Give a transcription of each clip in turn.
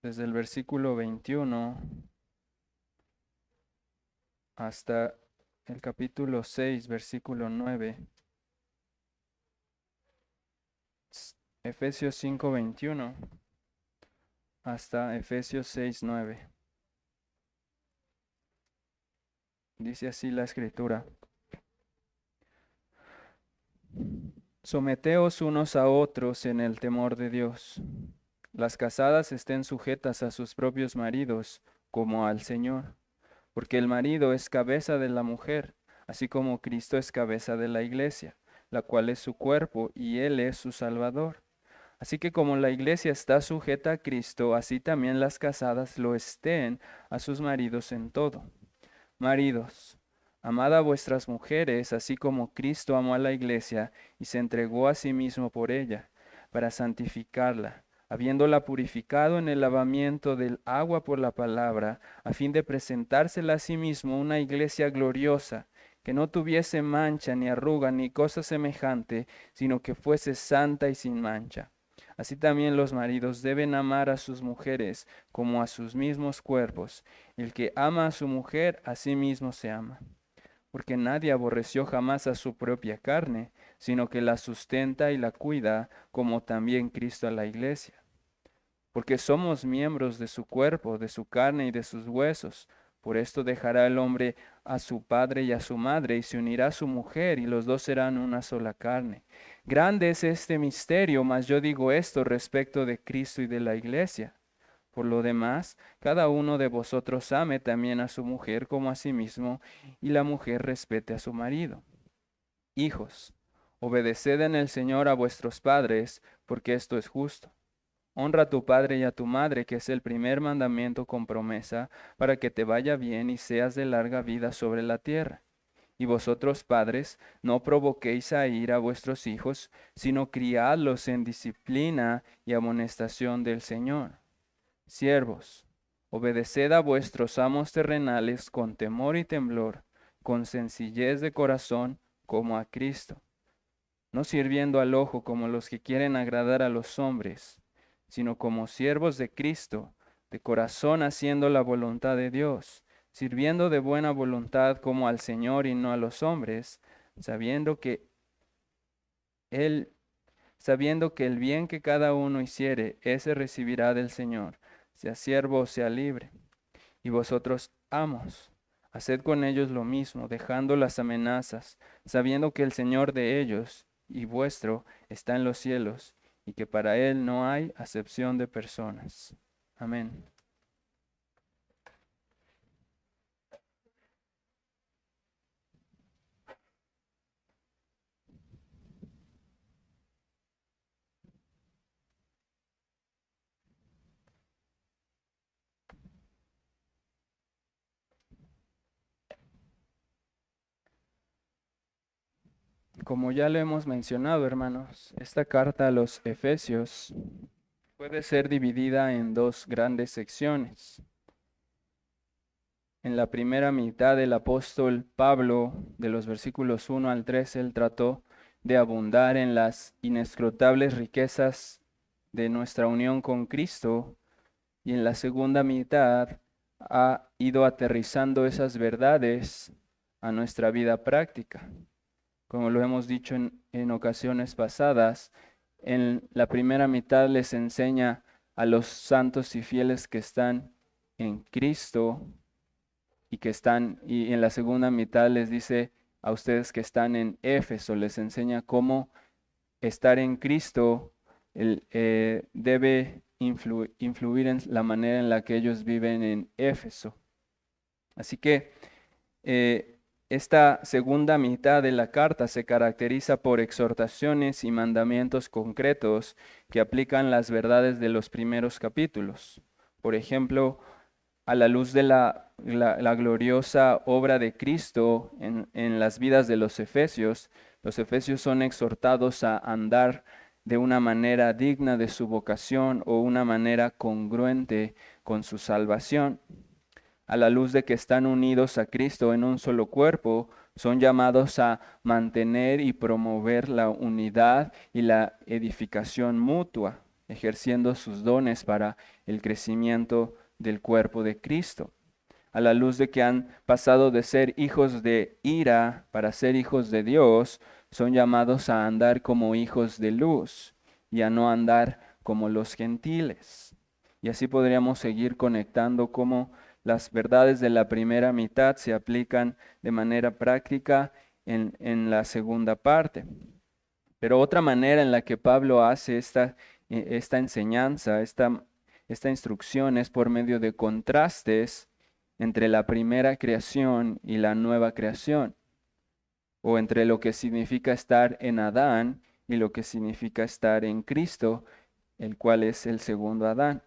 desde el versículo 21 hasta el capítulo 6, versículo 9. Efesios 5:21 hasta Efesios 6:9. Dice así la escritura: Someteos unos a otros en el temor de Dios. Las casadas estén sujetas a sus propios maridos, como al Señor, porque el marido es cabeza de la mujer, así como Cristo es cabeza de la iglesia, la cual es su cuerpo, y Él es su Salvador. Así que como la iglesia está sujeta a Cristo, así también las casadas lo estén a sus maridos en todo. Maridos, amad a vuestras mujeres, así como Cristo amó a la iglesia y se entregó a sí mismo por ella, para santificarla, habiéndola purificado en el lavamiento del agua por la palabra, a fin de presentársela a sí mismo una iglesia gloriosa, que no tuviese mancha ni arruga ni cosa semejante, sino que fuese santa y sin mancha. Así también los maridos deben amar a sus mujeres como a sus mismos cuerpos. El que ama a su mujer, a sí mismo se ama. Porque nadie aborreció jamás a su propia carne, sino que la sustenta y la cuida, como también Cristo a la iglesia. Porque somos miembros de su cuerpo, de su carne y de sus huesos. Por esto dejará el hombre a su padre y a su madre, y se unirá a su mujer, y los dos serán una sola carne. Grande es este misterio, mas yo digo esto respecto de Cristo y de la iglesia. Por lo demás, cada uno de vosotros ame también a su mujer como a sí mismo, y la mujer respete a su marido. Hijos, obedeced en el Señor a vuestros padres, porque esto es justo. Honra a tu padre y a tu madre, que es el primer mandamiento con promesa, para que te vaya bien y seas de larga vida sobre la tierra. Y vosotros, padres, no provoquéis a ira a vuestros hijos, sino criadlos en disciplina y amonestación del Señor. Siervos, obedeced a vuestros amos terrenales con temor y temblor, con sencillez de corazón, como a Cristo, no sirviendo al ojo como los que quieren agradar a los hombres, sino como siervos de Cristo, de corazón haciendo la voluntad de Dios, sirviendo de buena voluntad como al Señor y no a los hombres, sabiendo que Él sabiendo que el bien que cada uno hiciere, ese recibirá del Señor, sea siervo o sea libre. Y vosotros, amos, haced con ellos lo mismo, dejando las amenazas, sabiendo que el Señor de ellos y vuestro está en los cielos, y que para Él no hay acepción de personas. Amén. Como ya lo hemos mencionado, hermanos, esta carta a los Efesios puede ser dividida en dos grandes secciones. En la primera mitad del apóstol Pablo, de los versículos 1 al 3, él trató de abundar en las inescrutables riquezas de nuestra unión con Cristo, y en la segunda mitad ha ido aterrizando esas verdades a nuestra vida práctica. Como lo hemos dicho en ocasiones pasadas, en la primera mitad les enseña a los santos y fieles que están en Cristo y en la segunda mitad les dice a ustedes que están en Éfeso, les enseña cómo estar en Cristo debe influir en la manera en la que ellos viven en Éfeso. Así que esta segunda mitad de la carta se caracteriza por exhortaciones y mandamientos concretos que aplican las verdades de los primeros capítulos. Por ejemplo, a la luz de la gloriosa obra de Cristo en las vidas de los efesios son exhortados a andar de una manera digna de su vocación o una manera congruente con su salvación. A la luz de que están unidos a Cristo en un solo cuerpo, son llamados a mantener y promover la unidad y la edificación mutua. ejerciendo sus dones para el crecimiento del cuerpo de Cristo. A la luz de que han pasado de ser hijos de ira para ser hijos de Dios, son llamados a andar como hijos de luz y a no andar como los gentiles. Y así podríamos seguir conectando cómo las verdades de la primera mitad se aplican de manera práctica en la segunda parte. Pero otra manera en la que Pablo hace esta enseñanza, esta instrucción, es por medio de contrastes entre la primera creación y la nueva creación, o entre lo que significa estar en Adán y lo que significa estar en Cristo, el cual es el segundo Adán.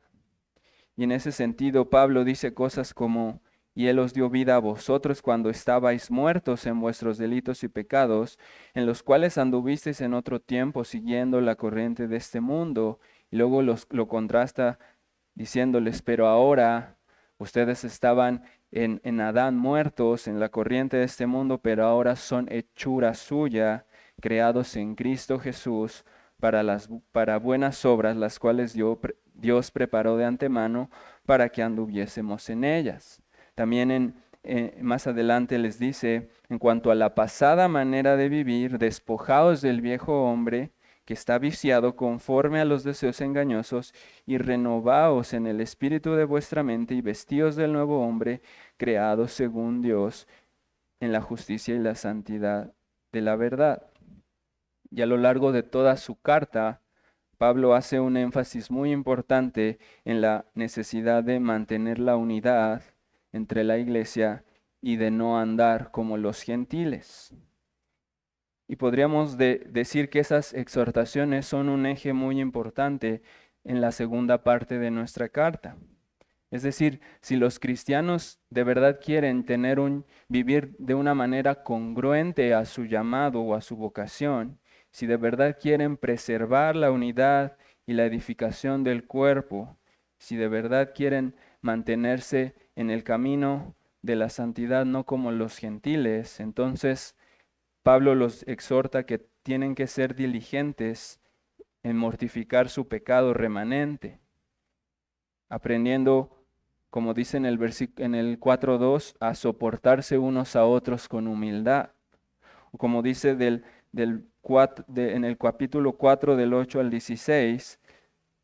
Y en ese sentido, Pablo dice cosas como: y Él os dio vida a vosotros cuando estabais muertos en vuestros delitos y pecados, en los cuales anduvisteis en otro tiempo siguiendo la corriente de este mundo. Y luego lo contrasta diciéndoles: pero ahora ustedes estaban en Adán muertos en la corriente de este mundo, pero ahora son hechura suya, creados en Cristo Jesús para buenas obras, las cuales Dios preparó de antemano para que anduviésemos en ellas. También más adelante les dice: en cuanto a la pasada manera de vivir, despojaos del viejo hombre que está viciado conforme a los deseos engañosos, y renovaos en el espíritu de vuestra mente, y vestíos del nuevo hombre, creado según Dios, en la justicia y la santidad de la verdad. Y a lo largo de toda su carta, Pablo hace un énfasis muy importante en la necesidad de mantener la unidad entre la iglesia y de no andar como los gentiles. Y podríamos decir que esas exhortaciones son un eje muy importante en la segunda parte de nuestra carta. Es decir, si los cristianos de verdad quieren vivir de una manera congruente a su llamado o a su vocación, si de verdad quieren preservar la unidad y la edificación del cuerpo, si de verdad quieren mantenerse en el camino de la santidad, no como los gentiles, entonces Pablo los exhorta que tienen que ser diligentes en mortificar su pecado remanente, aprendiendo, como dice en el 4:2, a soportarse unos a otros con humildad. O como dice en el capítulo 4 del 8 al 16,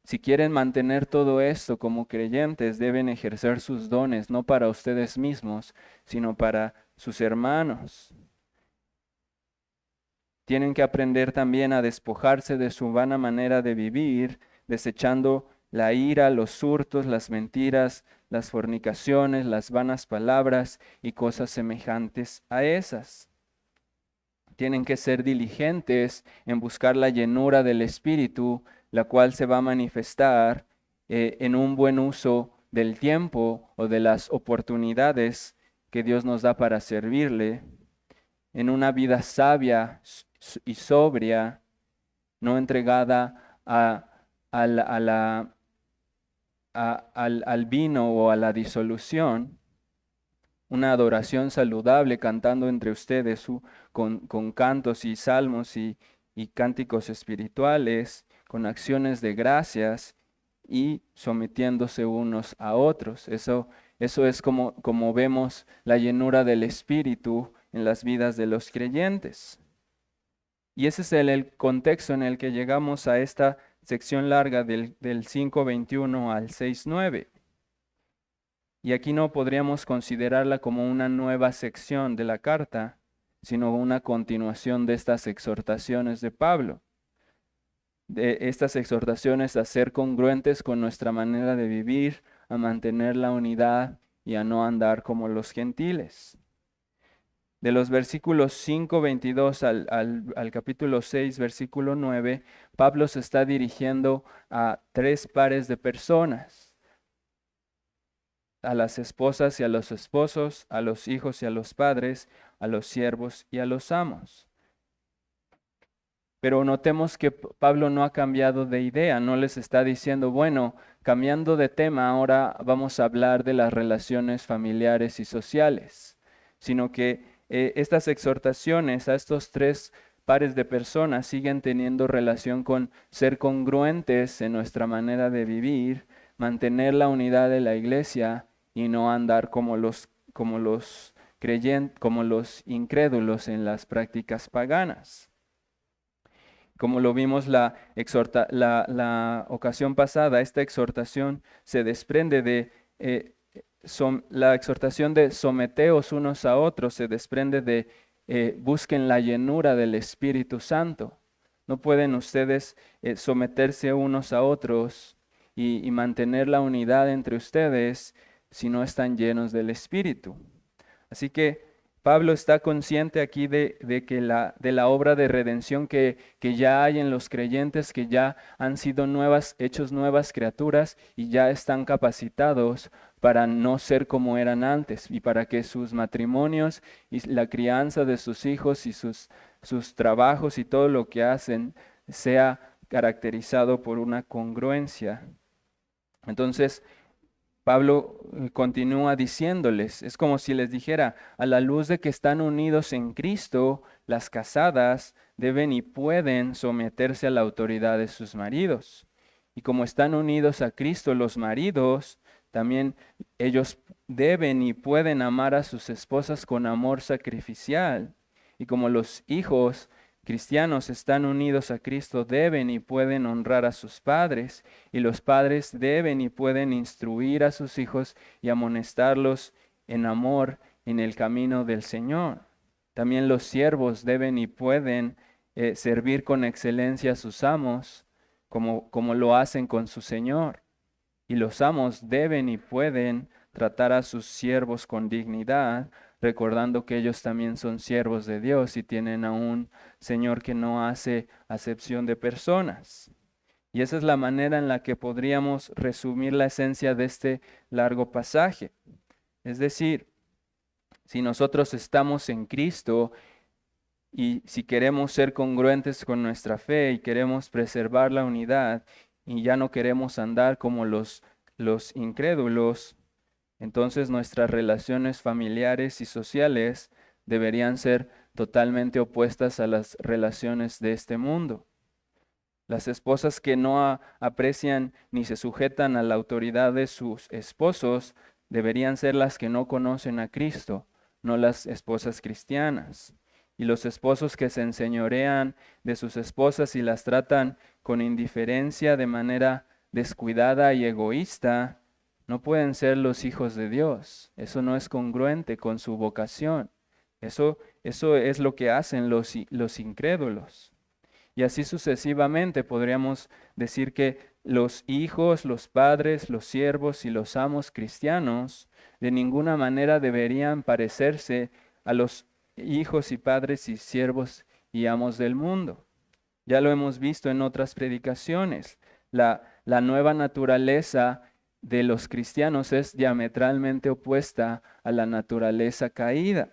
si quieren mantener todo esto como creyentes, deben ejercer sus dones, no para ustedes mismos, sino para sus hermanos. Tienen que aprender también a despojarse de su vana manera de vivir, desechando la ira, los hurtos, las mentiras, las fornicaciones, las vanas palabras y cosas semejantes a esas. Tienen que ser diligentes en buscar la llenura del Espíritu, la cual se va a manifestar en un buen uso del tiempo o de las oportunidades que Dios nos da para servirle, en una vida sabia y sobria, no entregada al vino o a la disolución, una adoración saludable, cantando entre ustedes con cantos y salmos y cánticos espirituales, con acciones de gracias y sometiéndose unos a otros. Eso es como vemos la llenura del Espíritu en las vidas de los creyentes. Y ese es el contexto en el que llegamos a esta sección larga del 5:21 al 6:9. Y aquí no podríamos considerarla como una nueva sección de la carta, sino una continuación de estas exhortaciones de Pablo. De estas exhortaciones a ser congruentes con nuestra manera de vivir, a mantener la unidad y a no andar como los gentiles. De los versículos 5:22 al capítulo 6, versículo 9, Pablo se está dirigiendo a 3 pares de personas: a las esposas y a los esposos, a los hijos y a los padres, a los siervos y a los amos. Pero notemos que Pablo no ha cambiado de idea, no les está diciendo: bueno, cambiando de tema, ahora vamos a hablar de las relaciones familiares y sociales, sino que estas exhortaciones a estos 3 pares de personas siguen teniendo relación con ser congruentes en nuestra manera de vivir, mantener la unidad de la iglesia y no andar como los creyentes, como los incrédulos en las prácticas paganas. Como lo vimos la ocasión pasada, esta exhortación se desprende de la exhortación de someteos unos a otros, se desprende de busquen la llenura del Espíritu Santo. No pueden ustedes someterse unos a otros y mantener la unidad entre ustedes si no están llenos del Espíritu. Así que Pablo está consciente aquí de la obra de redención que ya hay en los creyentes, que ya han sido hechos nuevas criaturas y ya están capacitados para no ser como eran antes y para que sus matrimonios y la crianza de sus hijos y sus trabajos y todo lo que hacen sea caracterizado por una congruencia. Entonces, Pablo continúa diciéndoles, es como si les dijera, a la luz de que están unidos en Cristo, las casadas deben y pueden someterse a la autoridad de sus maridos. Y como están unidos a Cristo los maridos, también ellos deben y pueden amar a sus esposas con amor sacrificial. Y como los hijos cristianos están unidos a Cristo, deben y pueden honrar a sus padres, y los padres deben y pueden instruir a sus hijos y amonestarlos en amor en el camino del Señor. También los siervos deben y pueden servir con excelencia a sus amos, como lo hacen con su Señor. Y los amos deben y pueden tratar a sus siervos con dignidad, recordando que ellos también son siervos de Dios y tienen a un Señor que no hace acepción de personas. Y esa es la manera en la que podríamos resumir la esencia de este largo pasaje. Es decir, si nosotros estamos en Cristo y si queremos ser congruentes con nuestra fe y queremos preservar la unidad y ya no queremos andar como los incrédulos, entonces nuestras relaciones familiares y sociales deberían ser totalmente opuestas a las relaciones de este mundo. Las esposas que no aprecian ni se sujetan a la autoridad de sus esposos deberían ser las que no conocen a Cristo, no las esposas cristianas. Y los esposos que se enseñorean de sus esposas y las tratan con indiferencia de manera descuidada y egoísta, no pueden ser los hijos de Dios. Eso no es congruente con su vocación. Eso es lo que hacen los incrédulos. Y así sucesivamente podríamos decir que los hijos, los padres, los siervos y los amos cristianos de ninguna manera deberían parecerse a los hijos y padres y siervos y amos del mundo. Ya lo hemos visto en otras predicaciones. La nueva naturaleza de los cristianos es diametralmente opuesta a la naturaleza caída.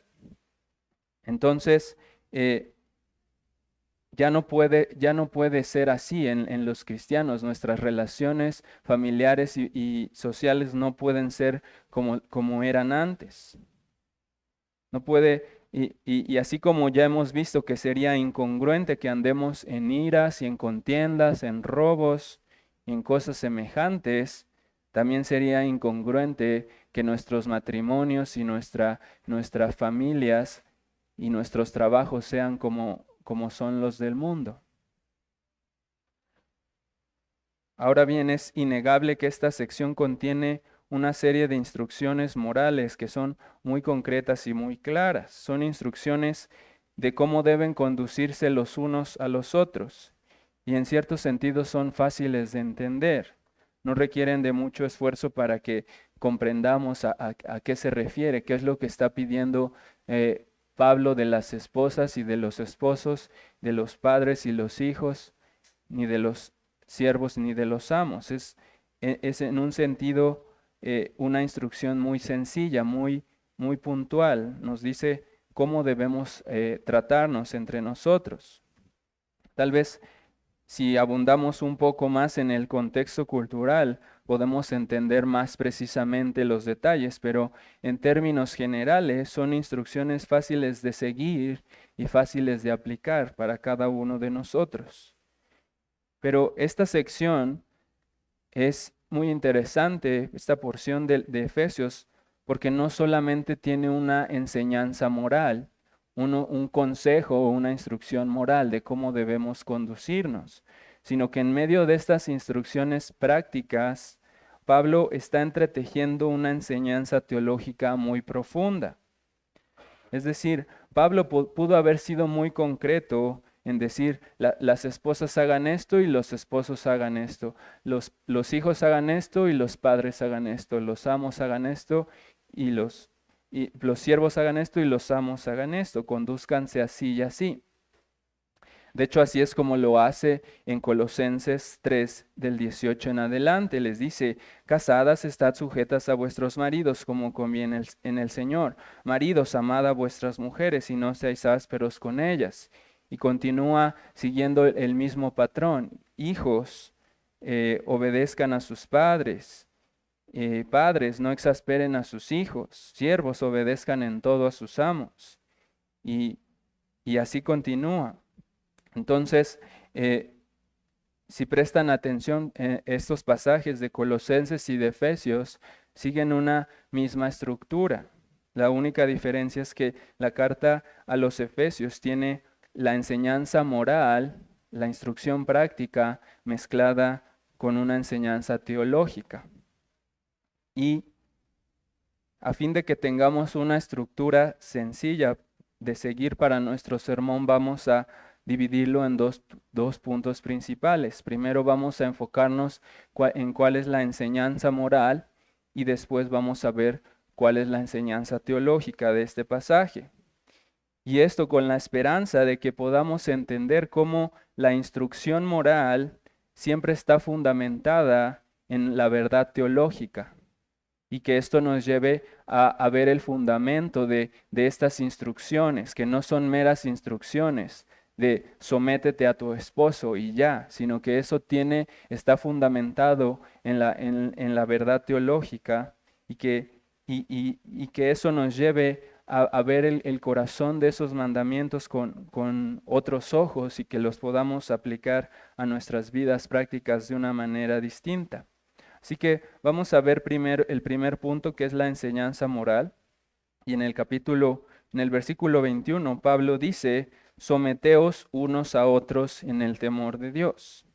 Entonces, ya no puede ser así en los cristianos. Nuestras relaciones familiares y sociales no pueden ser como eran antes. No puede, y así como ya hemos visto que sería incongruente que andemos en iras y en contiendas, en robos y en cosas semejantes, también sería incongruente que nuestros matrimonios y nuestras familias y nuestros trabajos sean como son los del mundo. Ahora bien, es innegable que esta sección contiene una serie de instrucciones morales que son muy concretas y muy claras. Son instrucciones de cómo deben conducirse los unos a los otros y en cierto sentido son fáciles de entender. No requieren de mucho esfuerzo para que comprendamos a qué se refiere, qué es lo que está pidiendo Pablo de las esposas y de los esposos, de los padres y los hijos, ni de los siervos ni de los amos. Es en un sentido una instrucción muy sencilla, muy puntual. Nos dice cómo debemos tratarnos entre nosotros. Tal vez si abundamos un poco más en el contexto cultural, podemos entender más precisamente los detalles, pero en términos generales son instrucciones fáciles de seguir y fáciles de aplicar para cada uno de nosotros. Pero esta sección es muy interesante, esta porción de Efesios, porque no solamente tiene una enseñanza moral, un consejo o una instrucción moral de cómo debemos conducirnos, sino que en medio de estas instrucciones prácticas, Pablo está entretejiendo una enseñanza teológica muy profunda. Es decir, Pablo pudo haber sido muy concreto en decir, las esposas hagan esto y los esposos hagan esto, los hijos hagan esto y los padres hagan esto, los amos hagan esto y los siervos hagan esto y los amos hagan esto, condúzcanse así y así. De hecho, así es como lo hace en Colosenses 3, del 18 en adelante. Les dice, casadas, estad sujetas a vuestros maridos como conviene en el Señor. Maridos, amad a vuestras mujeres y no seáis ásperos con ellas. Y continúa siguiendo el mismo patrón. Hijos, obedezcan a sus padres. Padres, no exasperen a sus hijos. Siervos, obedezcan en todo a sus amos. Y así continúa. Entonces, si prestan atención, estos pasajes de Colosenses y de Efesios siguen una misma estructura. La única diferencia es que la carta a los Efesios tiene la enseñanza moral, la instrucción práctica, mezclada con una enseñanza teológica. Y a fin de que tengamos una estructura sencilla de seguir para nuestro sermón, vamos a dividirlo en dos puntos principales. Primero vamos a enfocarnos en cuál es la enseñanza moral y después vamos a ver cuál es la enseñanza teológica de este pasaje. Y esto con la esperanza de que podamos entender cómo la instrucción moral siempre está fundamentada en la verdad teológica y que esto nos lleve a ver el fundamento de estas instrucciones, que no son meras instrucciones de sométete a tu esposo y ya, sino que eso está fundamentado en la verdad teológica y que eso nos lleve a ver el corazón de esos mandamientos con otros ojos y que los podamos aplicar a nuestras vidas prácticas de una manera distinta. Así que vamos a ver primero el primer punto, que es la enseñanza moral. Y en el versículo 21, Pablo dice, someteos unos a otros en el temor de Dios.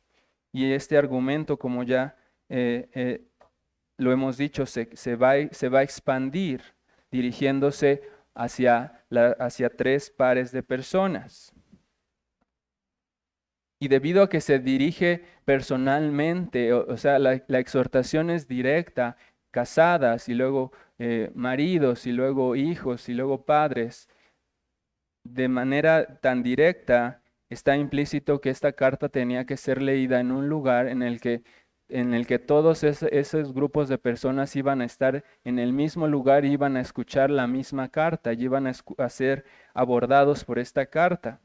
Y este argumento, como ya lo hemos dicho, se va a expandir dirigiéndose hacia tres pares de personas. Y debido a que se dirige personalmente, o sea, la exhortación es directa, casadas y luego maridos y luego hijos y luego padres, de manera tan directa, está implícito que esta carta tenía que ser leída en un lugar en el que todos esos grupos de personas iban a estar en el mismo lugar y iban a escuchar la misma carta y iban a ser abordados por esta carta.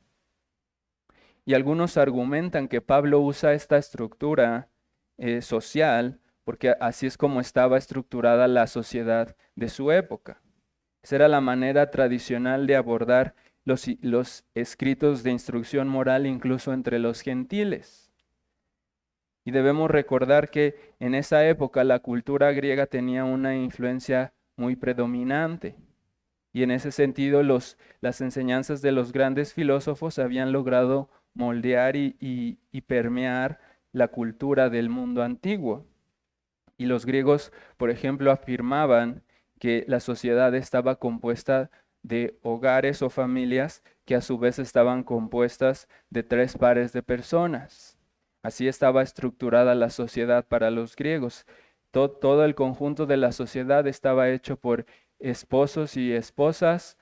Y algunos argumentan que Pablo usa esta estructura social porque así es como estaba estructurada la sociedad de su época. Esa era la manera tradicional de abordar los escritos de instrucción moral incluso entre los gentiles. Y debemos recordar que en esa época la cultura griega tenía una influencia muy predominante. Y en ese sentido las enseñanzas de los grandes filósofos habían logrado moldear y permear la cultura del mundo antiguo. Y los griegos, por ejemplo, afirmaban que la sociedad estaba compuesta de hogares o familias que a su vez estaban compuestas de tres pares de personas. Así estaba estructurada la sociedad para los griegos. Todo el conjunto de la sociedad estaba hecho por esposos y esposas,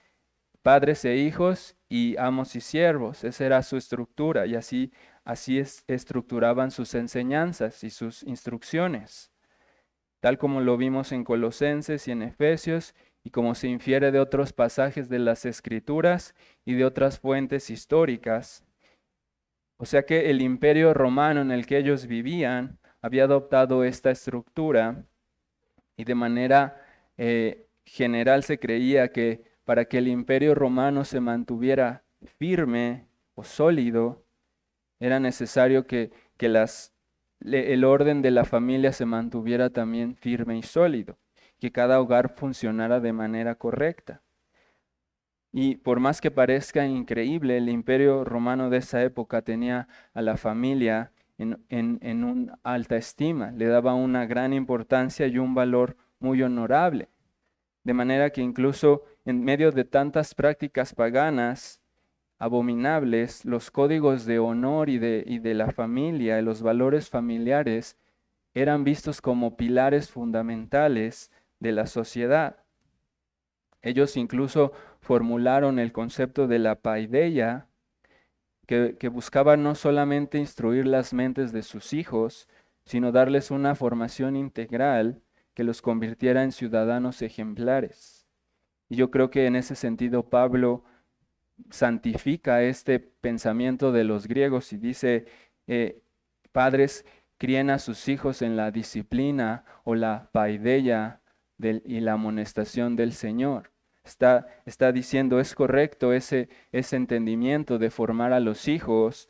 padres e hijos y amos y siervos. Esa era su estructura y así estructuraban sus enseñanzas y sus instrucciones, tal como lo vimos en Colosenses y en Efesios y como se infiere de otros pasajes de las Escrituras y de otras fuentes históricas. O sea que el imperio romano en el que ellos vivían había adoptado esta estructura y de manera general se creía que para que el imperio romano se mantuviera firme o sólido, era necesario que el orden de la familia se mantuviera también firme y sólido, que cada hogar funcionara de manera correcta. Y por más que parezca increíble, el imperio romano de esa época tenía a la familia en una alta estima, le daba una gran importancia y un valor muy honorable. De manera que incluso en medio de tantas prácticas paganas abominables, los códigos de honor y de la familia, y los valores familiares, eran vistos como pilares fundamentales de la sociedad. Ellos incluso formularon el concepto de la paideia, que buscaba no solamente instruir las mentes de sus hijos, sino darles una formación integral que los convirtiera en ciudadanos ejemplares. Y yo creo que en ese sentido Pablo santifica este pensamiento de los griegos y dice, padres, críen a sus hijos en la disciplina o la paideia y la amonestación del Señor. Está diciendo, es correcto ese entendimiento de formar a los hijos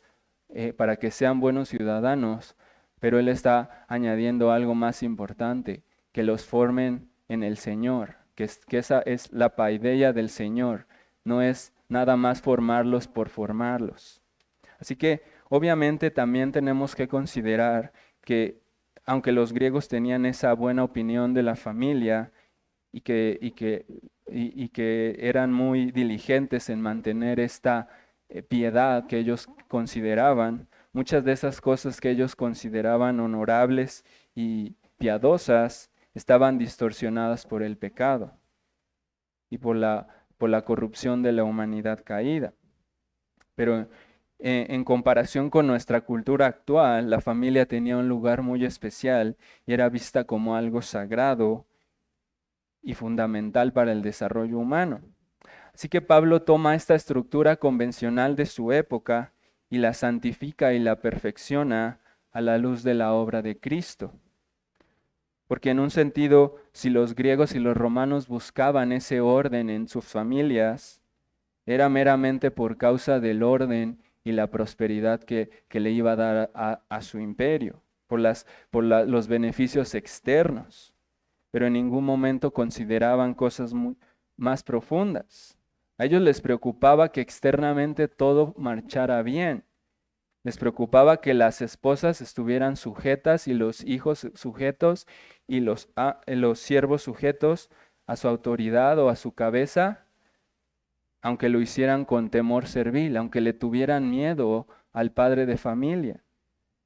para que sean buenos ciudadanos, pero él está añadiendo algo más importante, que los formen en el Señor, que esa es la paideia del Señor, no es nada más formarlos por formarlos. Así que obviamente también tenemos que considerar que aunque los griegos tenían esa buena opinión de la familia y que eran muy diligentes en mantener esta piedad que ellos consideraban, muchas de esas cosas que ellos consideraban honorables y piadosas estaban distorsionadas por el pecado y por la corrupción de la humanidad caída. Pero en comparación con nuestra cultura actual, la familia tenía un lugar muy especial y era vista como algo sagrado y fundamental para el desarrollo humano. Así que Pablo toma esta estructura convencional de su época y la santifica y la perfecciona a la luz de la obra de Cristo. Porque en un sentido, si los griegos y los romanos buscaban ese orden en sus familias, era meramente por causa del orden y la prosperidad que le iba a dar a su imperio, los beneficios externos, pero en ningún momento consideraban cosas más profundas. A ellos les preocupaba que externamente todo marchara bien. Les preocupaba que las esposas estuvieran sujetas y los hijos sujetos y los siervos sujetos a su autoridad o a su cabeza, aunque lo hicieran con temor servil, aunque le tuvieran miedo al padre de familia.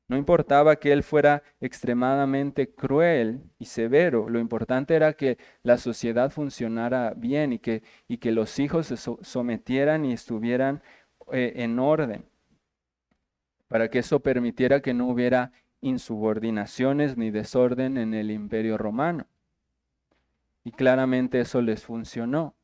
No importaba que él fuera extremadamente cruel y severo, lo importante era que la sociedad funcionara bien y que los hijos se sometieran y estuvieran en orden, para que eso permitiera que no hubiera insubordinaciones ni desorden en el imperio romano. Y claramente eso les funcionó.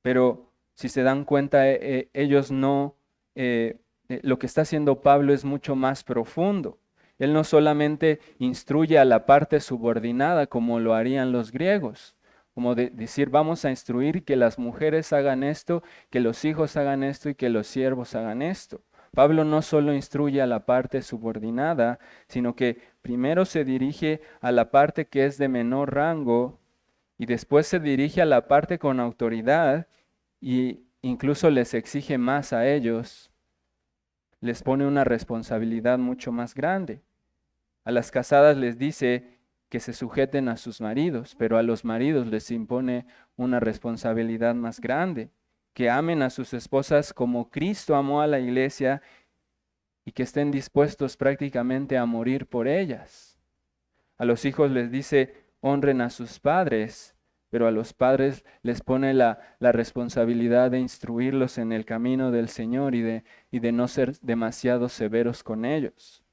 Pero si se dan cuenta, ellos no, lo que está haciendo Pablo es mucho más profundo. Él no solamente instruye a la parte subordinada como lo harían los griegos, como decir, vamos a instruir que las mujeres hagan esto, que los hijos hagan esto y que los siervos hagan esto. Pablo no solo instruye a la parte subordinada, sino que primero se dirige a la parte que es de menor rango y después se dirige a la parte con autoridad y incluso les exige más a ellos, les pone una responsabilidad mucho más grande. A las casadas les dice que se sujeten a sus maridos, pero a los maridos les impone una responsabilidad más grande, que amen a sus esposas como Cristo amó a la iglesia y que estén dispuestos prácticamente a morir por ellas. A los hijos les dice, honren a sus padres, pero a los padres les pone la responsabilidad de instruirlos en el camino del Señor y de no ser demasiado severos con ellos.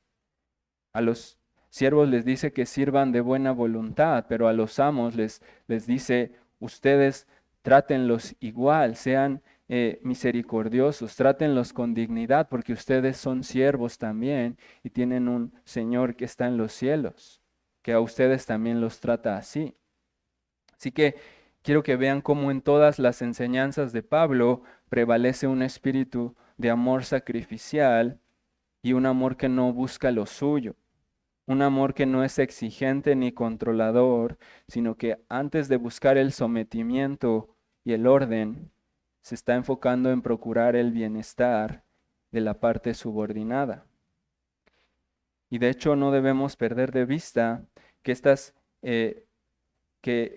A los siervos les dice que sirvan de buena voluntad, pero a los amos les dice, ustedes trátenlos igual, sean misericordiosos, trátenlos con dignidad, porque ustedes son siervos también y tienen un Señor que está en los cielos, que a ustedes también los trata así. Así que quiero que vean cómo en todas las enseñanzas de Pablo prevalece un espíritu de amor sacrificial y un amor que no busca lo suyo. Un amor que no es exigente ni controlador, sino que antes de buscar el sometimiento y el orden, se está enfocando en procurar el bienestar de la parte subordinada. Y de hecho no debemos perder de vista que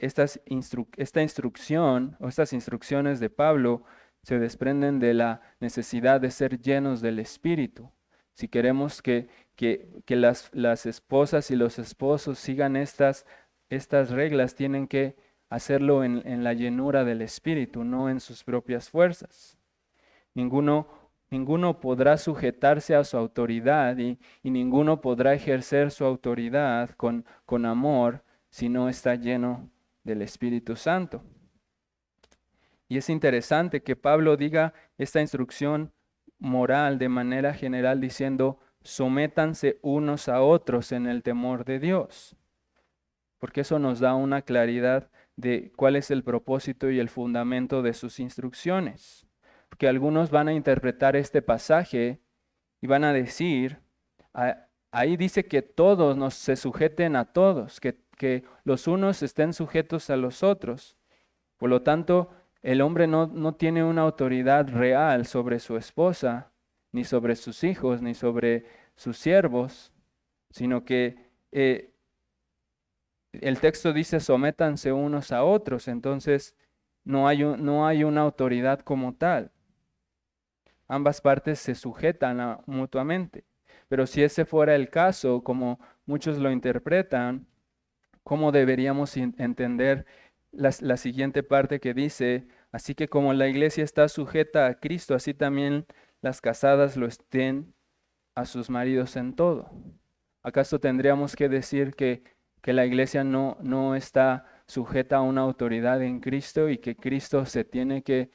esta instrucción o estas instrucciones de Pablo se desprenden de la necesidad de ser llenos del Espíritu. Si queremos que las esposas y los esposos sigan estas reglas, tienen que hacerlo en la llenura del Espíritu, no en sus propias fuerzas. Ninguno podrá sujetarse a su autoridad y ninguno podrá ejercer su autoridad con amor si no está lleno del Espíritu Santo. Y es interesante que Pablo diga esta instrucción moral de manera general diciendo, sométanse unos a otros en el temor de Dios, porque eso nos da una claridad de cuál es el propósito y el fundamento de sus instrucciones. Porque algunos van a interpretar este pasaje y van a decir, ahí dice que todos se sujeten a todos, que los unos estén sujetos a los otros. Por lo tanto, el hombre no tiene una autoridad real sobre su esposa, ni sobre sus hijos, ni sobre sus siervos, sino que el texto dice sométanse unos a otros, entonces no hay una autoridad como tal. Ambas partes se sujetan mutuamente. Pero si ese fuera el caso, como muchos lo interpretan, ¿cómo deberíamos entender la siguiente parte que dice, así que como la iglesia está sujeta a Cristo, así también las casadas lo estén a sus maridos en todo? ¿Acaso tendríamos que decir que la iglesia no está sujeta a una autoridad en Cristo y que Cristo se tiene que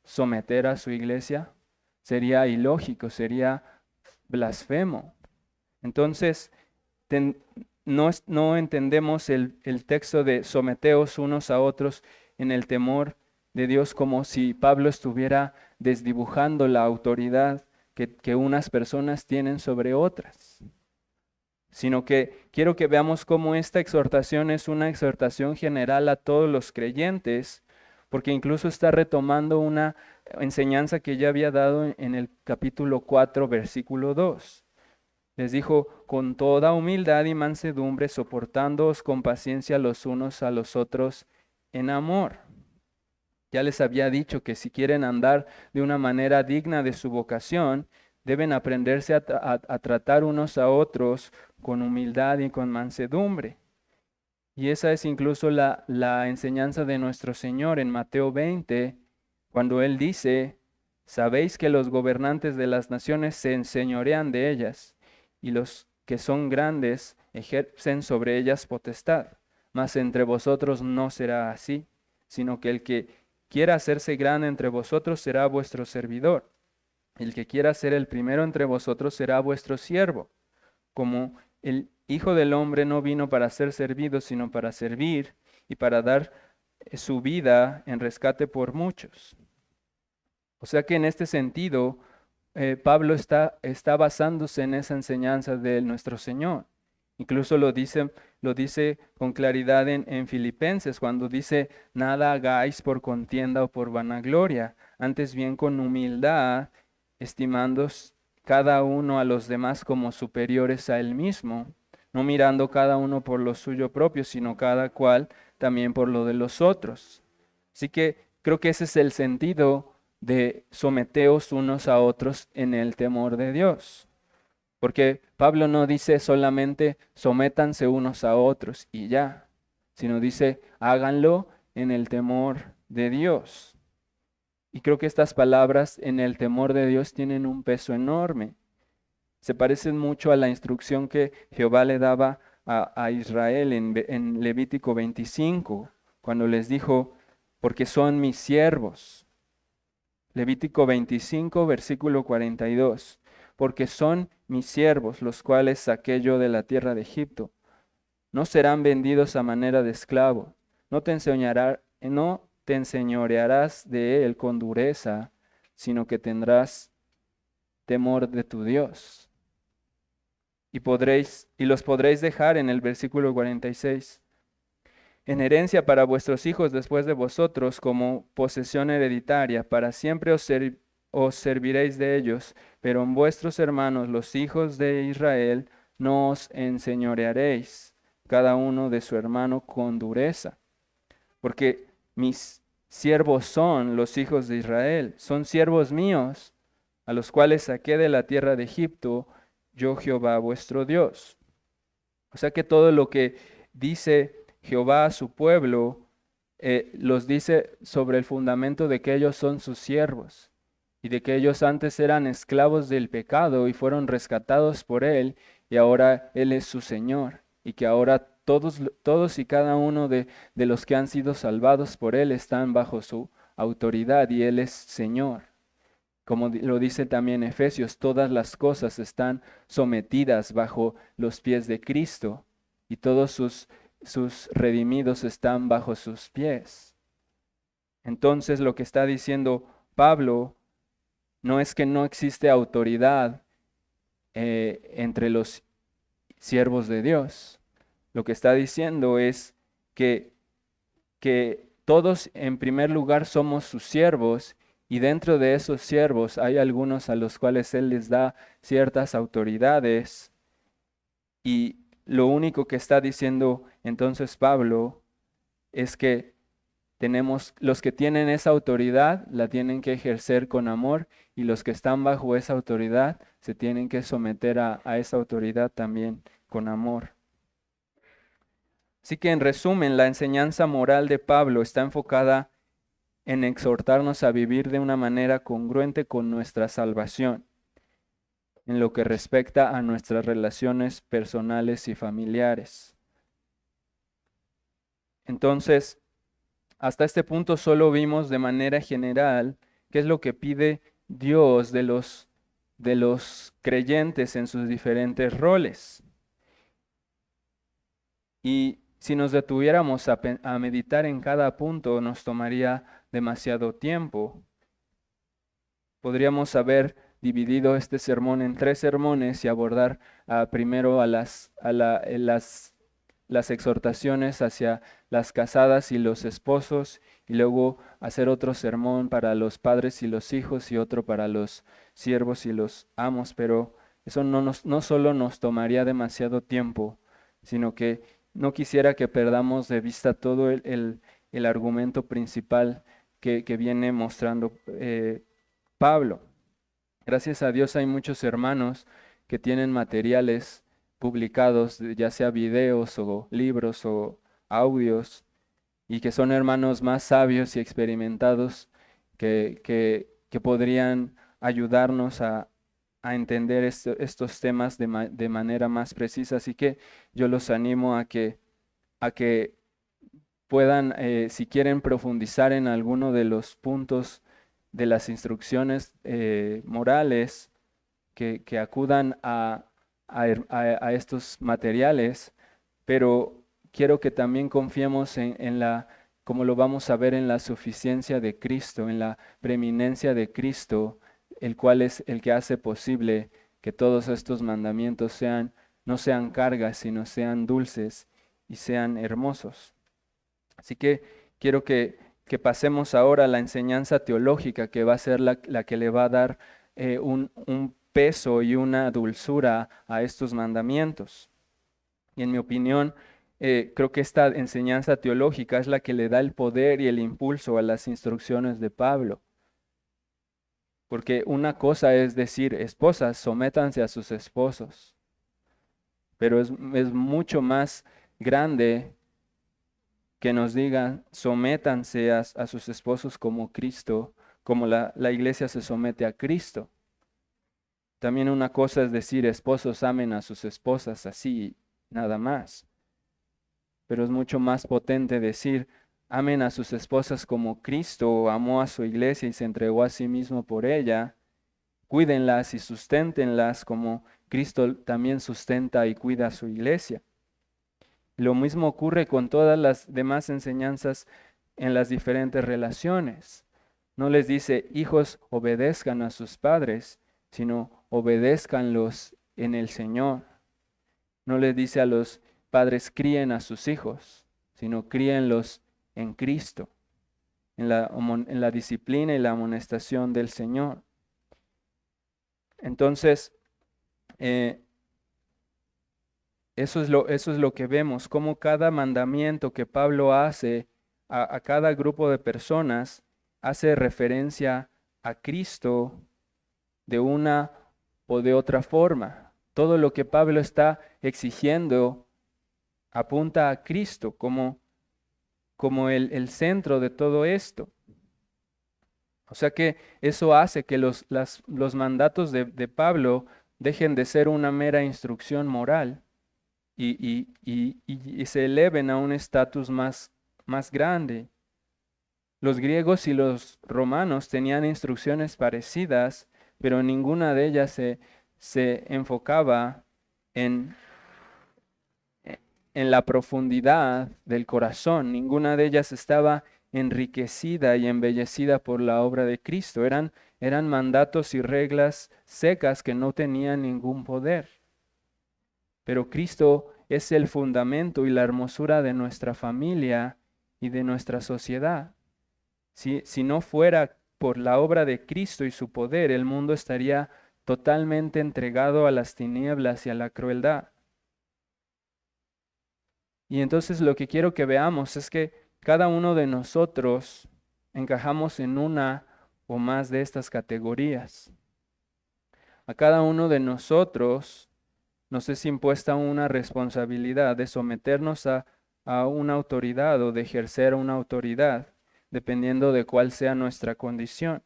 someter a su iglesia? Sería ilógico, sería blasfemo. Entonces, no entendemos el texto de someteos unos a otros en el temor de Dios como si Pablo estuviera desdibujando la autoridad que unas personas tienen sobre otras, sino que quiero que veamos cómo esta exhortación es una exhortación general a todos los creyentes, porque incluso está retomando una enseñanza que ya había dado en el capítulo 4, versículo 2. Les dijo, con toda humildad y mansedumbre, soportándoos con paciencia los unos a los otros en amor. Ya les había dicho que si quieren andar de una manera digna de su vocación, deben aprenderse a tratar unos a otros con humildad y con mansedumbre. Y esa es incluso la enseñanza de nuestro Señor en Mateo 20, cuando Él dice, sabéis que los gobernantes de las naciones se enseñorean de ellas, y los que son grandes ejercen sobre ellas potestad. Mas entre vosotros no será así, sino que el que quiera hacerse grande entre vosotros será vuestro servidor. El que quiera ser el primero entre vosotros será vuestro siervo. Como el Hijo del Hombre no vino para ser servido, sino para servir y para dar su vida en rescate por muchos. O sea que en este sentido, Pablo está basándose en esa enseñanza de nuestro Señor. Incluso lo dice con claridad en Filipenses, cuando dice, nada hagáis por contienda o por vanagloria, antes bien con humildad, estimándoos cada uno a los demás como superiores a él mismo, no mirando cada uno por lo suyo propio, sino cada cual también por lo de los otros. Así que creo que ese es el sentido de someteos unos a otros en el temor de Dios. Porque Pablo no dice solamente sométanse unos a otros y ya, sino dice háganlo en el temor de Dios. Y creo que estas palabras en el temor de Dios tienen un peso enorme. Se parecen mucho a la instrucción que Jehová le daba a Israel en Levítico 25, cuando les dijo, porque son mis siervos. Levítico 25, versículo 42. Porque son mis siervos, los cuales saqué yo de la tierra de Egipto. No serán vendidos a manera de esclavo. No te enseñorearás de él con dureza, sino que tendrás temor de tu Dios. Y los podréis dejar en el versículo 46. En herencia para vuestros hijos después de vosotros, como posesión hereditaria, para siempre os serviréis de ellos, pero en vuestros hermanos, los hijos de Israel, no os enseñorearéis, cada uno de su hermano con dureza. Porque mis siervos son los hijos de Israel, son siervos míos, a los cuales saqué de la tierra de Egipto, yo Jehová vuestro Dios. O sea que todo lo que dice Jehová a su pueblo, los dice sobre el fundamento de que ellos son sus siervos y de que ellos antes eran esclavos del pecado y fueron rescatados por Él y ahora Él es su Señor y que ahora todos y cada uno de los que han sido salvados por Él están bajo su autoridad y Él es Señor. Como lo dice también Efesios, todas las cosas están sometidas bajo los pies de Cristo y todos sus redimidos están bajo sus pies. Entonces lo que está diciendo Pablo no es que no existe autoridad entre los siervos de Dios. Lo que está diciendo es que todos en primer lugar somos sus siervos y dentro de esos siervos hay algunos a los cuales Él les da ciertas autoridades y lo único que está diciendo entonces Pablo es que los que tienen esa autoridad la tienen que ejercer con amor y los que están bajo esa autoridad se tienen que someter a esa autoridad también con amor. Así que en resumen, la enseñanza moral de Pablo está enfocada en exhortarnos a vivir de una manera congruente con nuestra salvación, en lo que respecta a nuestras relaciones personales y familiares. Entonces, hasta este punto solo vimos de manera general qué es lo que pide Dios de los creyentes en sus diferentes roles. Y si nos detuviéramos a meditar en cada punto, nos tomaría demasiado tiempo. Podríamos haber dividido este sermón en 3 sermones y abordar primero las exhortaciones hacia las casadas y los esposos, y luego hacer otro sermón para los padres y los hijos y otro para los siervos y los amos, pero eso no solo nos tomaría demasiado tiempo, sino que no quisiera que perdamos de vista todo el argumento principal que viene mostrando Pablo. Gracias a Dios hay muchos hermanos que tienen materiales publicados, ya sea videos o libros o audios, y que son hermanos más sabios y experimentados que podrían ayudarnos a entender estos temas de manera más precisa. Así que yo los animo a que puedan, si quieren profundizar en alguno de los puntos de las instrucciones morales, que acudan a estos materiales, pero quiero que también confiemos como lo vamos a ver, en la suficiencia de Cristo, en la preeminencia de Cristo, el cual es el que hace posible que todos estos mandamientos no sean cargas, sino sean dulces y sean hermosos. Así que quiero que pasemos ahora a la enseñanza teológica, que va a ser la que le va a dar un peso y una dulzura a estos mandamientos. Y en mi opinión, creo que esta enseñanza teológica es la que le da el poder y el impulso a las instrucciones de Pablo. Porque una cosa es decir, esposas, sométanse a sus esposos, pero es mucho más grande que nos digan, sométanse a sus esposos como Cristo, como la iglesia se somete a Cristo. También una cosa es decir, esposos amen a sus esposas así, nada más. Pero es mucho más potente decir, amen a sus esposas como Cristo amó a su iglesia y se entregó a sí mismo por ella. Cuídenlas y susténtenlas como Cristo también sustenta y cuida a su iglesia. Lo mismo ocurre con todas las demás enseñanzas en las diferentes relaciones. No les dice, hijos, obedezcan a sus padres, sino obedézcanlos en el Señor. No les dice a los padres, críen a sus hijos, sino críenlos en Cristo, en la disciplina y la amonestación del Señor. Entonces, eso es lo que vemos, cómo cada mandamiento que Pablo hace a cada grupo de personas hace referencia a Cristo de una o de otra forma. Todo lo que Pablo está exigiendo apunta a Cristo como el centro de todo esto. O sea que eso hace que los mandatos de Pablo dejen de ser una mera instrucción moral y se eleven a un estatus más grande. Los griegos y los romanos tenían instrucciones parecidas, pero ninguna de ellas se enfocaba en la profundidad del corazón. Ninguna de ellas estaba enriquecida y embellecida por la obra de Cristo. Eran mandatos y reglas secas que no tenían ningún poder. Pero Cristo es el fundamento y la hermosura de nuestra familia y de nuestra sociedad. Si no fuera por la obra de Cristo y su poder, el mundo estaría totalmente entregado a las tinieblas y a la crueldad. Y entonces lo que quiero que veamos es que cada uno de nosotros encajamos en una o más de estas categorías. A cada uno de nosotros nos es impuesta una responsabilidad de someternos a una autoridad o de ejercer una autoridad, dependiendo de cuál sea nuestra condición.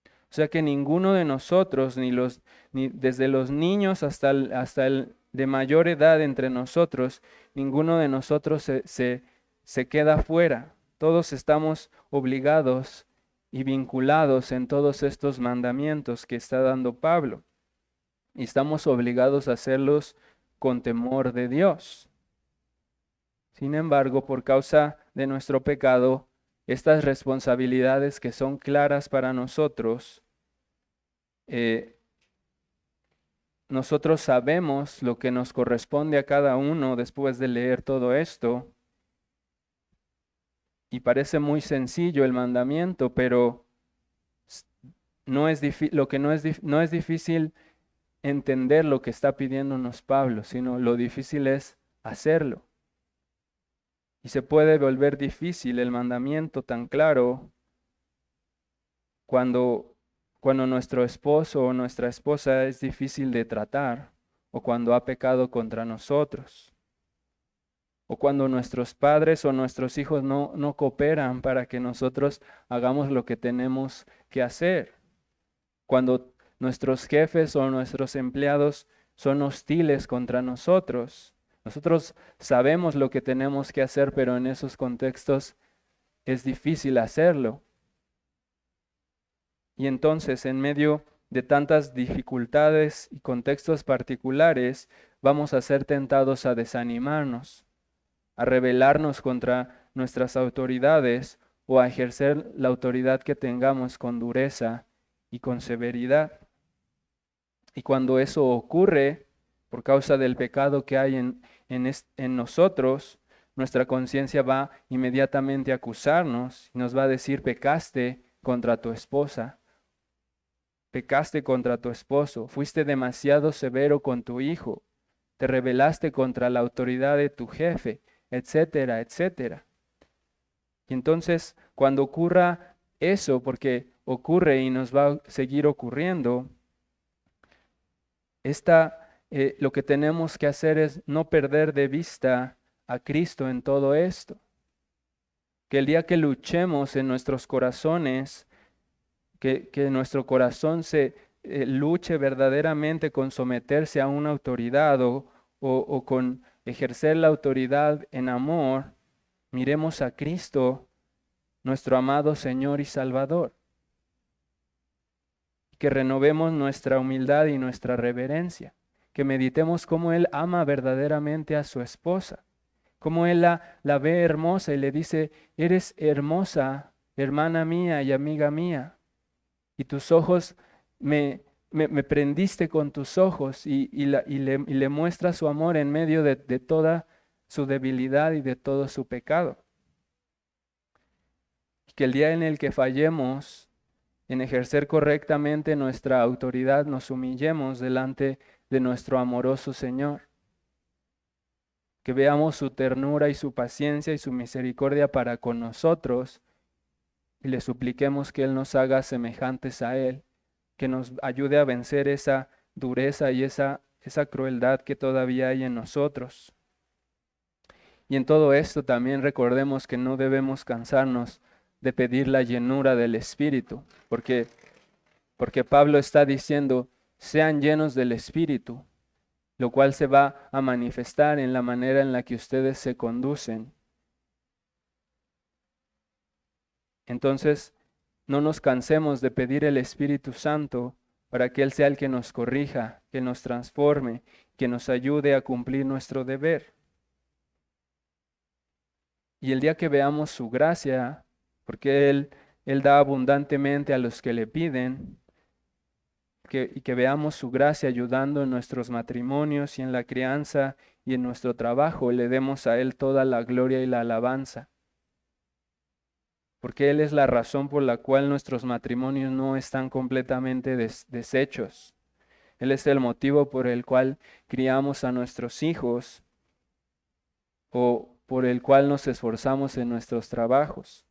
O sea que ninguno de nosotros, ni desde los niños hasta el de mayor edad entre nosotros, ninguno de nosotros se queda fuera. Todos estamos obligados y vinculados en todos estos mandamientos que está dando Pablo. Y estamos obligados a hacerlos con temor de Dios. Sin embargo, por causa de nuestro pecado, estas responsabilidades que son claras para nosotros, nosotros sabemos lo que nos corresponde a cada uno después de leer todo esto. Y parece muy sencillo el mandamiento, pero no es difícil entender lo que está pidiéndonos Pablo, sino lo difícil es hacerlo. Y se puede volver difícil el mandamiento tan claro cuando nuestro esposo o nuestra esposa es difícil de tratar, o cuando ha pecado contra nosotros, o cuando nuestros padres o nuestros hijos no cooperan para que nosotros hagamos lo que tenemos que hacer, cuando nuestros jefes o nuestros empleados son hostiles contra nosotros. Nosotros sabemos lo que tenemos que hacer, pero en esos contextos es difícil hacerlo. Y entonces, en medio de tantas dificultades y contextos particulares, vamos a ser tentados a desanimarnos, a rebelarnos contra nuestras autoridades o a ejercer la autoridad que tengamos con dureza y con severidad. Y cuando eso ocurre, por causa del pecado que hay en nosotros, nuestra conciencia va inmediatamente a acusarnos y nos va a decir, pecaste contra tu esposa, pecaste contra tu esposo, fuiste demasiado severo con tu hijo, te rebelaste contra la autoridad de tu jefe, etcétera, etcétera. Y entonces, cuando ocurra eso, porque ocurre y nos va a seguir ocurriendo, lo que tenemos que hacer es no perder de vista a Cristo en todo esto. Que el día que luchemos en nuestros corazones, que nuestro corazón se luche verdaderamente con someterse a una autoridad o con ejercer la autoridad en amor, miremos a Cristo nuestro amado Señor y Salvador. Que renovemos nuestra humildad y nuestra reverencia, que meditemos cómo Él ama verdaderamente a su esposa, cómo Él la ve hermosa y le dice, eres hermosa, hermana mía y amiga mía, y tus ojos me prendiste con tus ojos y le muestra su amor en medio de toda su debilidad y de todo su pecado. Y que el día en el que fallemos en ejercer correctamente nuestra autoridad, nos humillemos delante de nuestro amoroso Señor. Que veamos su ternura y su paciencia y su misericordia para con nosotros y le supliquemos que Él nos haga semejantes a Él, que nos ayude a vencer esa dureza y esa crueldad que todavía hay en nosotros. Y en todo esto también recordemos que no debemos cansarnos de pedir la llenura del Espíritu, porque Pablo está diciendo, sean llenos del Espíritu, lo cual se va a manifestar en la manera en la que ustedes se conducen. Entonces, no nos cansemos de pedir el Espíritu Santo para que Él sea el que nos corrija, que nos transforme, que nos ayude a cumplir nuestro deber. Y el día que veamos su gracia, porque Él da abundantemente a los que le piden, y que veamos su gracia ayudando en nuestros matrimonios y en la crianza y en nuestro trabajo, le demos a Él toda la gloria y la alabanza. Porque Él es la razón por la cual nuestros matrimonios no están completamente deshechos. Él es el motivo por el cual criamos a nuestros hijos o por el cual nos esforzamos en nuestros trabajos.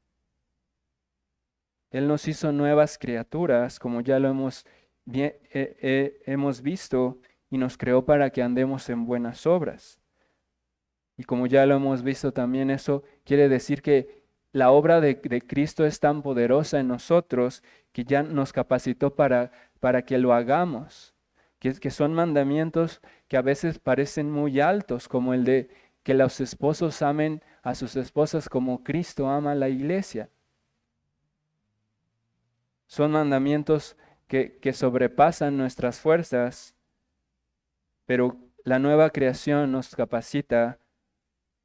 Él nos hizo nuevas criaturas, como ya lo hemos visto, y nos creó para que andemos en buenas obras. Y como ya lo hemos visto también, eso quiere decir que la obra de Cristo es tan poderosa en nosotros que ya nos capacitó para que lo hagamos. Que son mandamientos que a veces parecen muy altos, como el de que los esposos amen a sus esposas como Cristo ama a la iglesia. Son mandamientos que sobrepasan nuestras fuerzas, pero la nueva creación nos capacita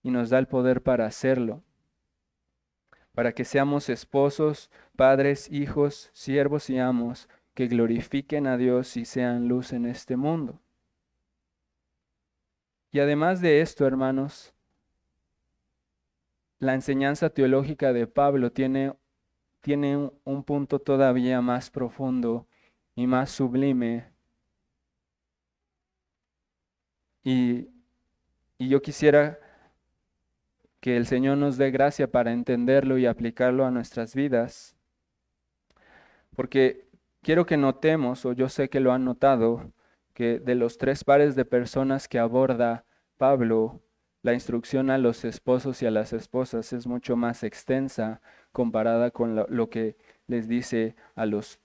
y nos da el poder para hacerlo, para que seamos esposos, padres, hijos, siervos y amos, que glorifiquen a Dios y sean luz en este mundo. Y además de esto, hermanos, la enseñanza teológica de Pablo tiene un punto todavía más profundo y más sublime. Y yo quisiera que el Señor nos dé gracia para entenderlo y aplicarlo a nuestras vidas, porque quiero que notemos, o yo sé que lo han notado, que de los 3 pares de personas que aborda Pablo, la instrucción a los esposos y a las esposas es mucho más extensa comparada con lo que les dice a los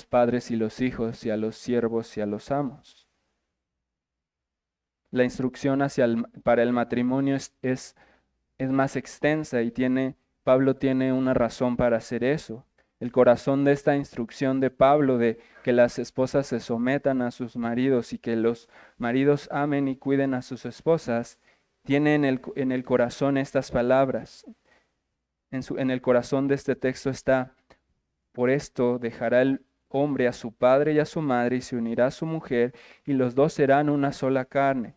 padres y los hijos y a los siervos y a los amos. La instrucción para el matrimonio es más extensa y Pablo tiene una razón para hacer eso. El corazón de esta instrucción de Pablo de que las esposas se sometan a sus maridos y que los maridos amen y cuiden a sus esposas, tiene en el corazón estas palabras. En el corazón de este texto está, por esto dejará el hombre a su padre y a su madre y se unirá a su mujer y los dos serán una sola carne.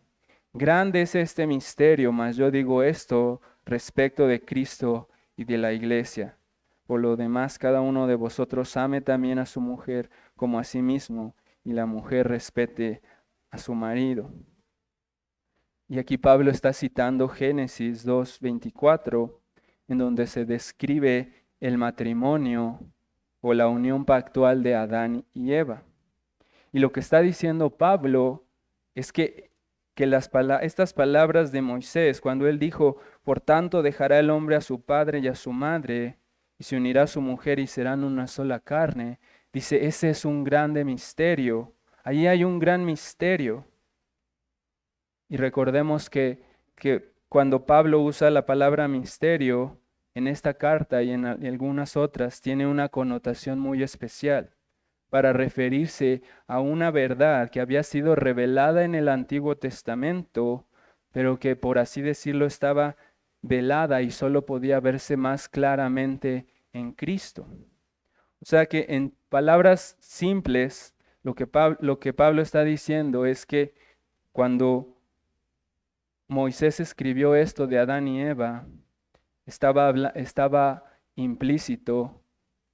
Grande es este misterio, mas yo digo esto respecto de Cristo y de la iglesia. Por lo demás, cada uno de vosotros ame también a su mujer como a sí mismo, y la mujer respete a su marido. Y aquí Pablo está citando Génesis 2:24, en donde se describe el matrimonio o la unión pactual de Adán y Eva. Y lo que está diciendo Pablo es que estas palabras de Moisés, cuando él dijo, por tanto dejará el hombre a su padre y a su madre, y se unirá a su mujer y serán una sola carne, dice, ese es un grande misterio. Ahí hay un gran misterio. Y recordemos que cuando Pablo usa la palabra misterio, en esta carta y en algunas otras tiene una connotación muy especial para referirse a una verdad que había sido revelada en el Antiguo Testamento, pero que por así decirlo estaba velada y solo podía verse más claramente en Cristo. O sea que en palabras simples, lo que Pablo está diciendo es que cuando Moisés escribió esto de Adán y Eva, estaba implícito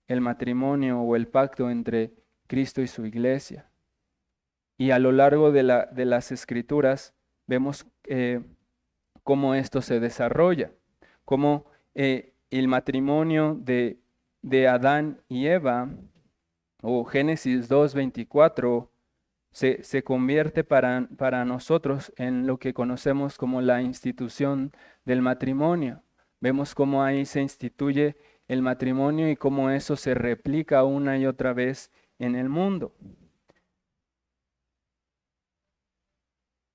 el matrimonio o el pacto entre Cristo y su iglesia. Y a lo largo de las escrituras vemos cómo esto se desarrolla, cómo el matrimonio de Adán y Eva, o Génesis 2:24, se convierte para nosotros en lo que conocemos como la institución del matrimonio. Vemos cómo ahí se instituye el matrimonio y cómo eso se replica una y otra vez en el mundo.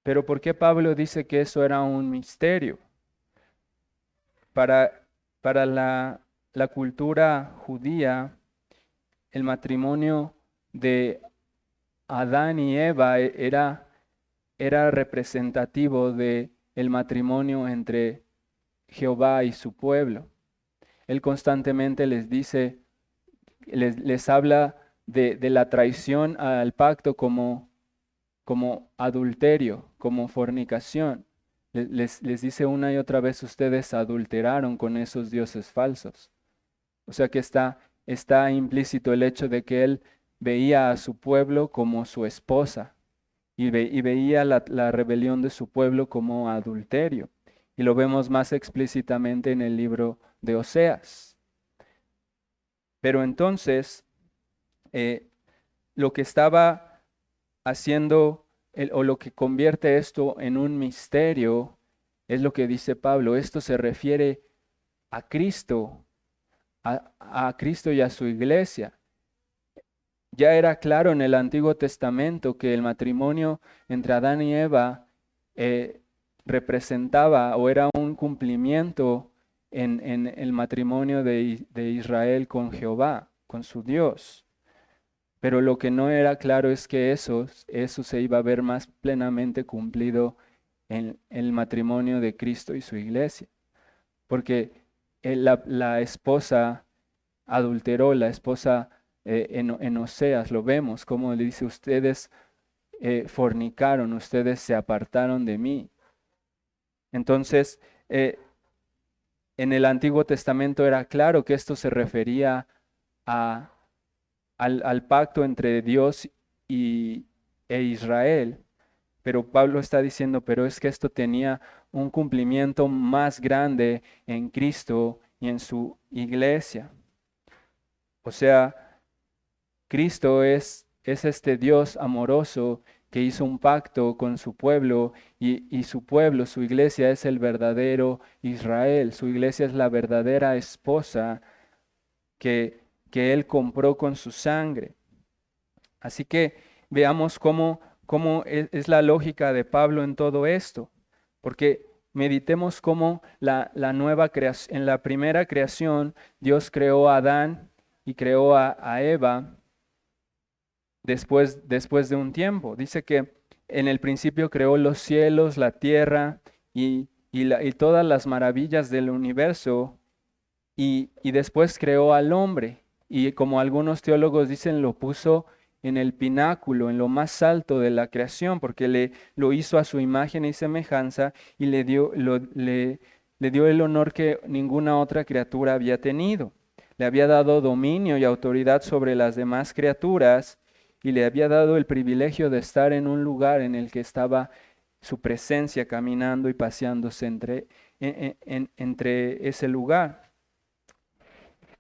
Pero ¿por qué Pablo dice que eso era un misterio? Para la cultura judía, el matrimonio de Adán y Eva era representativo de el matrimonio entre Jehová y su pueblo. Él constantemente les dice, les habla de la traición al pacto como adulterio, como fornicación. Les dice una y otra vez, ustedes adulteraron con esos dioses falsos. O sea que está implícito el hecho de que él veía a su pueblo como su esposa y veía la rebelión de su pueblo como adulterio. Y lo vemos más explícitamente en el libro de Oseas. Pero entonces, lo que estaba haciendo, o lo que convierte esto en un misterio, es lo que dice Pablo. Esto se refiere a Cristo, a Cristo y a su iglesia. Ya era claro en el Antiguo Testamento que el matrimonio entre Adán y Eva representaba o era un cumplimiento en el matrimonio de Israel con Jehová, con su Dios. Pero lo que no era claro es que eso se iba a ver más plenamente cumplido en el matrimonio de Cristo y su iglesia. Porque la esposa adulteró, la esposa en Oseas, lo vemos, como le dice, ustedes fornicaron, ustedes se apartaron de mí. Entonces, en el Antiguo Testamento era claro que esto se refería al pacto entre Dios e Israel. Pero Pablo está diciendo, pero es que esto tenía un cumplimiento más grande en Cristo y en su iglesia. O sea, Cristo es este Dios amoroso que hizo un pacto con su pueblo y su pueblo, su iglesia es el verdadero Israel. Su iglesia es la verdadera esposa que Él compró con su sangre. Así que veamos cómo es la lógica de Pablo en todo esto, porque meditemos cómo en la primera creación Dios creó a Adán y creó a Eva después de un tiempo. Dice que en el principio creó los cielos, la tierra y todas las maravillas del universo y después creó al hombre y como algunos teólogos dicen lo puso en el pináculo, en lo más alto de la creación, porque lo hizo a su imagen y semejanza y le dio el honor que ninguna otra criatura había tenido. Le había dado dominio y autoridad sobre las demás criaturas y le había dado el privilegio de estar en un lugar en el que estaba su presencia caminando y paseándose entre ese lugar.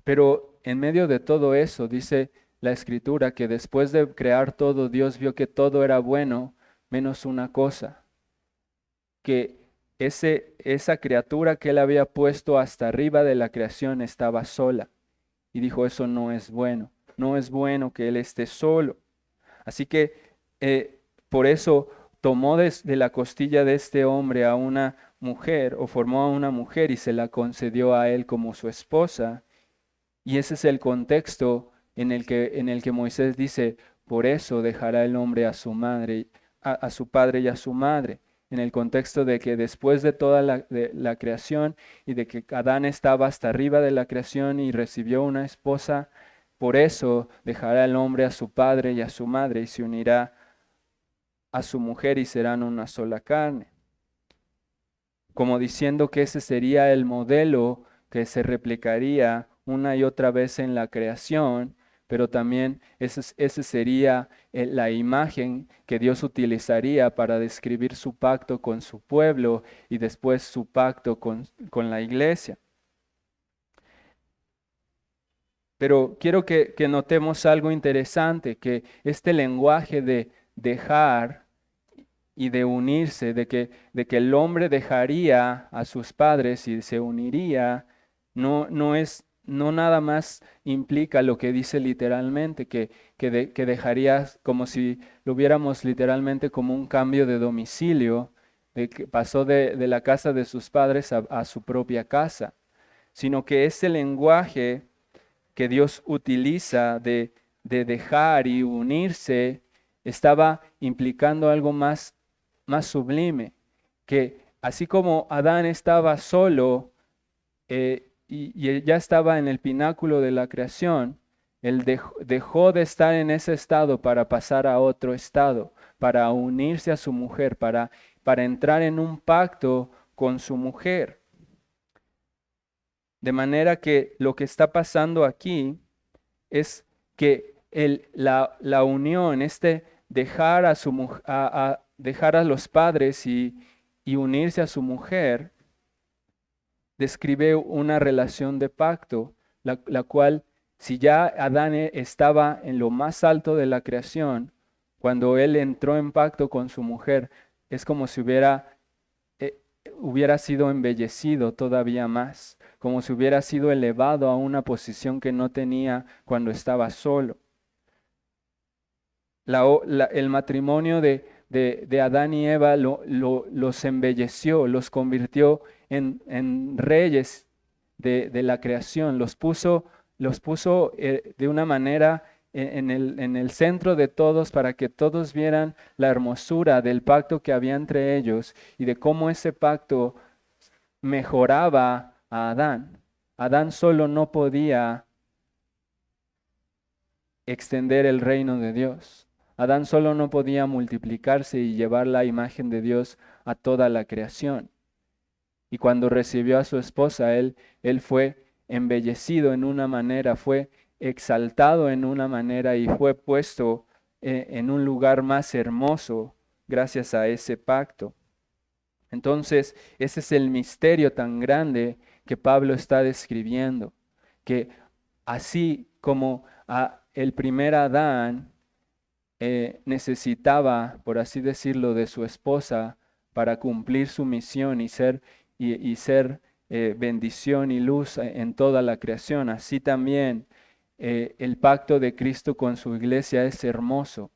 Pero en medio de todo eso, dice la Escritura, que después de crear todo, Dios vio que todo era bueno, menos una cosa, que esa criatura que Él había puesto hasta arriba de la creación estaba sola. Y dijo, eso no es bueno, no es bueno que Él esté solo. Así que por eso tomó de la costilla de este hombre a una mujer o formó a una mujer y se la concedió a él como su esposa. Y ese es el contexto en el que Moisés dice, por eso dejará el hombre a su madre, a su padre y a su madre. En el contexto de que después de toda la creación y de que Adán estaba hasta arriba de la creación y recibió una esposa, por eso dejará el hombre a su padre y a su madre y se unirá a su mujer y serán una sola carne. Como diciendo que ese sería el modelo que se replicaría una y otra vez en la creación, pero también ese sería la imagen que Dios utilizaría para describir su pacto con su pueblo y después su pacto con la iglesia. Pero quiero que notemos algo interesante, que este lenguaje de dejar y de unirse, de que el hombre dejaría a sus padres y se uniría, no nada más implica lo que dice literalmente, que dejarías como si lo viéramos literalmente como un cambio de domicilio, de que pasó de la casa de sus padres a su propia casa, sino que ese lenguaje que Dios utiliza de dejar y unirse estaba implicando algo más sublime, que así como Adán estaba solo y él ya estaba en el pináculo de la creación, él dejó de estar en ese estado para pasar a otro estado, para unirse a su mujer, para entrar en un pacto con su mujer. De manera que lo que está pasando aquí es que la unión, dejar dejar a los padres y unirse a su mujer, describe una relación de pacto, la cual, si ya Adán estaba en lo más alto de la creación, cuando él entró en pacto con su mujer, es como si hubiera sido embellecido todavía más, como si hubiera sido elevado a una posición que no tenía cuando estaba solo. El matrimonio de Adán y Eva los embelleció, los convirtió en reyes de la creación, los puso de una manera en el centro de todos para que todos vieran la hermosura del pacto que había entre ellos y de cómo ese pacto mejoraba a Adán. Adán solo no podía extender el reino de Dios. Adán solo no podía multiplicarse y llevar la imagen de Dios a toda la creación. Y cuando recibió a su esposa, él fue embellecido en una manera, fue exaltado en una manera y fue puesto en un lugar más hermoso gracias a ese pacto. Entonces, ese es el misterio tan grande que Pablo está describiendo, que así como el primer Adán necesitaba, por así decirlo, de su esposa para cumplir su misión y ser bendición y luz en toda la creación, así también el pacto de Cristo con su iglesia es hermoso.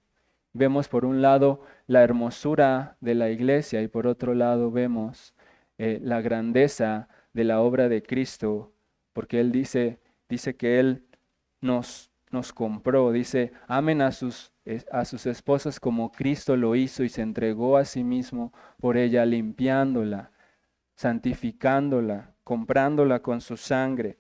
Vemos por un lado la hermosura de la iglesia y por otro lado vemos la grandeza de la obra de Cristo, porque Él dice que Él nos compró, dice, amen a sus esposas como Cristo lo hizo y se entregó a sí mismo por ella, limpiándola, santificándola, comprándola con su sangre.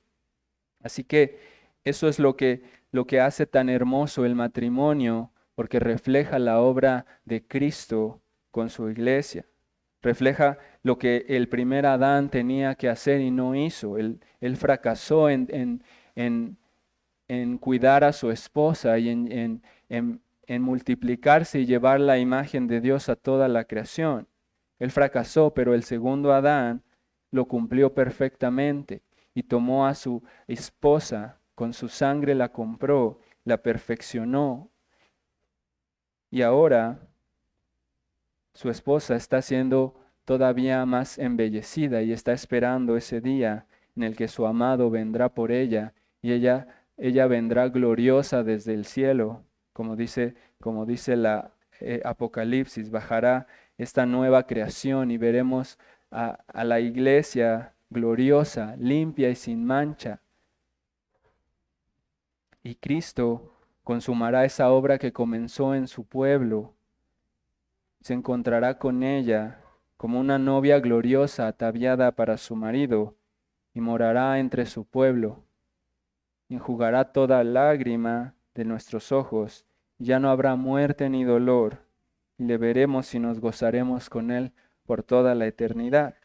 Así que eso es lo que hace tan hermoso el matrimonio, porque refleja la obra de Cristo con su iglesia. Refleja lo que el primer Adán tenía que hacer y no hizo. Él fracasó en cuidar a su esposa y en multiplicarse y llevar la imagen de Dios a toda la creación. Él fracasó, pero el segundo Adán lo cumplió perfectamente y tomó a su esposa, con su sangre la compró, la perfeccionó. Y ahora su esposa está siendo todavía más embellecida y está esperando ese día en el que su amado vendrá por ella y ella vendrá gloriosa desde el cielo, como dice la Apocalipsis, bajará esta nueva creación y veremos a la iglesia gloriosa, limpia y sin mancha. Y Cristo consumará esa obra que comenzó en su pueblo. Se encontrará con ella como una novia gloriosa ataviada para su marido y morará entre su pueblo. Enjugará toda lágrima de nuestros ojos. Ya no habrá muerte ni dolor. Y le veremos y nos gozaremos con él por toda la eternidad.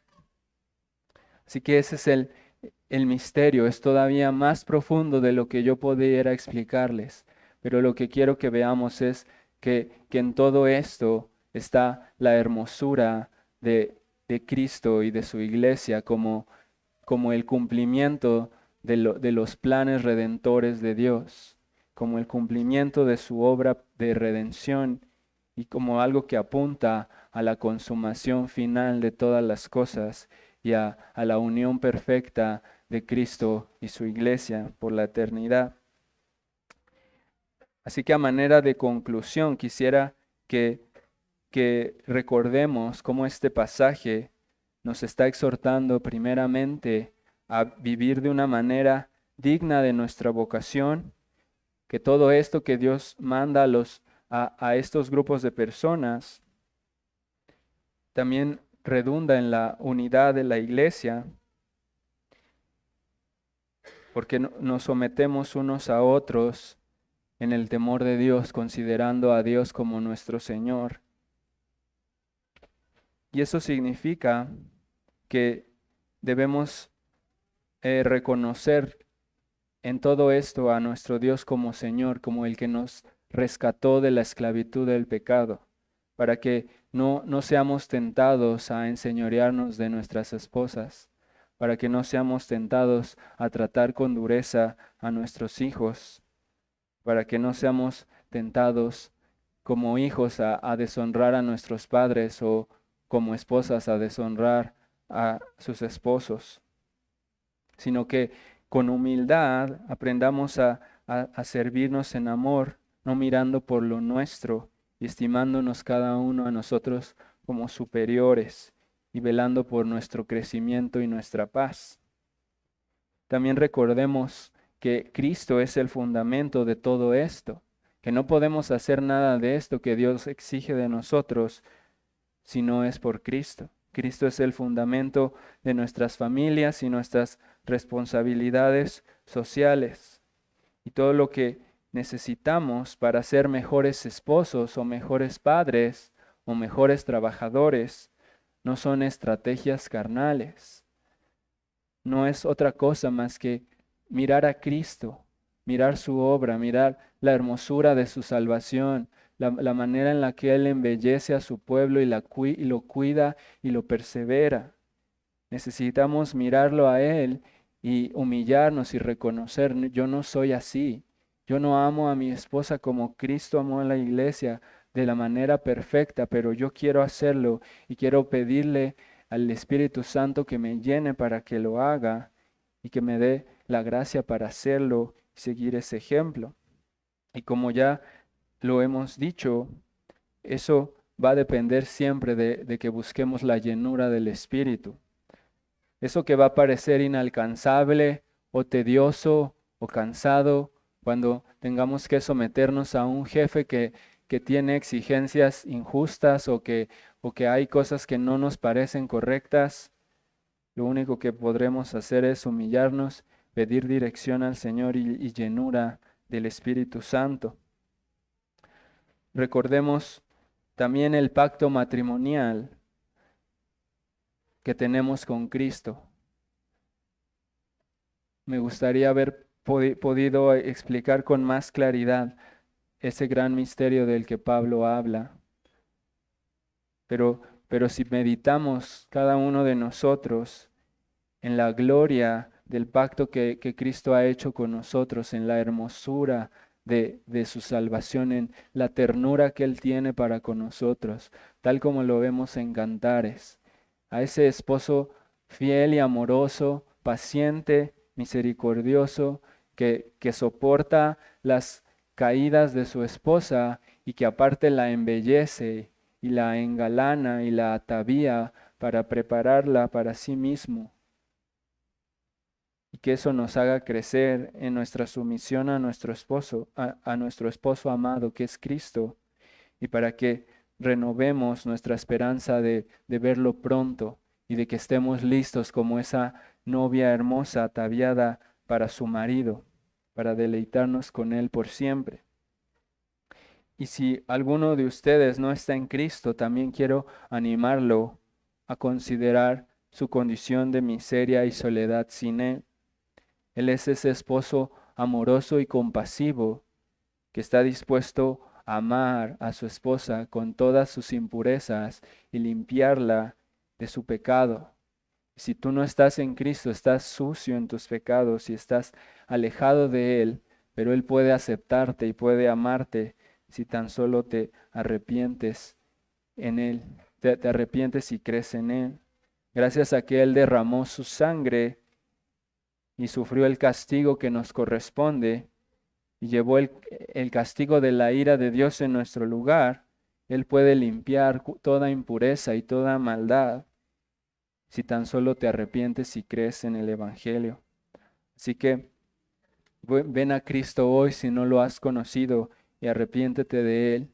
Así que ese es el misterio, es todavía más profundo de lo que yo pudiera explicarles. Pero lo que quiero que veamos es que en todo esto está la hermosura de Cristo y de su iglesia como el cumplimiento de los planes redentores de Dios, como el cumplimiento de su obra de redención y como algo que apunta a la consumación final de todas las cosas y a la unión perfecta de Cristo y su iglesia por la eternidad. Así que a manera de conclusión quisiera que recordemos cómo este pasaje nos está exhortando primeramente a vivir de una manera digna de nuestra vocación, que todo esto que Dios manda a estos grupos de personas también redunda en la unidad de la iglesia, porque nos sometemos unos a otros en el temor de Dios, considerando a Dios como nuestro Señor. Y eso significa que debemos reconocer en todo esto a nuestro Dios como Señor, como el que nos rescató de la esclavitud del pecado, para que no seamos tentados a enseñorearnos de nuestras esposas, para que no seamos tentados a tratar con dureza a nuestros hijos, para que no seamos tentados como hijos a deshonrar a nuestros padres o como esposas a deshonrar a sus esposos, sino que con humildad aprendamos a servirnos en amor, no mirando por lo nuestro y estimándonos cada uno a nosotros como superiores y velando por nuestro crecimiento y nuestra paz. También recordemos que Cristo es el fundamento de todo esto, que no podemos hacer nada de esto que Dios exige de nosotros si no es por Cristo. Cristo es el fundamento de nuestras familias y nuestras responsabilidades sociales. Y todo lo que necesitamos para ser mejores esposos o mejores padres o mejores trabajadores no son estrategias carnales. No es otra cosa más que mirar a Cristo, mirar su obra, mirar la hermosura de su salvación, la manera en la que Él embellece a su pueblo y lo cuida y lo persevera. Necesitamos mirarlo a Él y humillarnos y reconocer, yo no soy así. Yo no amo a mi esposa como Cristo amó a la iglesia de la manera perfecta, pero yo quiero hacerlo y quiero pedirle al Espíritu Santo que me llene para que lo haga y que me dé la gracia para hacerlo y seguir ese ejemplo. Y como ya lo hemos dicho, eso va a depender siempre de que busquemos la llenura del Espíritu. Eso que va a parecer inalcanzable o tedioso o cansado cuando tengamos que someternos a un jefe que tiene exigencias injustas o que hay cosas que no nos parecen correctas, lo único que podremos hacer es humillarnos, pedir dirección al Señor y llenura del Espíritu Santo. Recordemos también el pacto matrimonial que tenemos con Cristo. Me gustaría haber podido explicar con más claridad ese gran misterio del que Pablo habla. Pero si meditamos cada uno de nosotros en la gloria del pacto que Cristo ha hecho con nosotros, en la hermosura de su salvación, en la ternura que Él tiene para con nosotros, tal como lo vemos en Cantares, a ese esposo fiel y amoroso, paciente, misericordioso, que soporta las caídas de su esposa y que aparte la embellece y la engalana y la atavía para prepararla para sí mismo, y que eso nos haga crecer en nuestra sumisión a nuestro esposo, a nuestro esposo amado, que es Cristo, y para que renovemos nuestra esperanza de verlo pronto y de que estemos listos como esa novia hermosa ataviada para su marido, para deleitarnos con él por siempre. Y si alguno de ustedes no está en Cristo, también quiero animarlo a considerar su condición de miseria y soledad sin él. Él es ese esposo amoroso y compasivo que está dispuesto a amar a su esposa con todas sus impurezas y limpiarla de su pecado. Si tú no estás en Cristo, estás sucio en tus pecados y estás alejado de Él, pero Él puede aceptarte y puede amarte si tan solo te arrepientes en Él, te arrepientes y crees en Él. Gracias a que Él derramó su sangre y sufrió el castigo que nos corresponde, y llevó el castigo de la ira de Dios en nuestro lugar, Él puede limpiar toda impureza y toda maldad si tan solo te arrepientes y crees en el Evangelio. Así que ven a Cristo hoy si no lo has conocido y arrepiéntete de Él,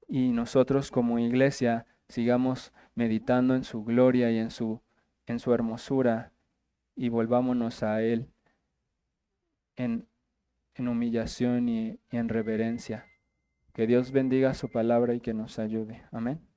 y nosotros como iglesia sigamos meditando en su gloria y en su hermosura, y volvámonos a Él en humillación y en reverencia. Que Dios bendiga su palabra y que nos ayude. Amén.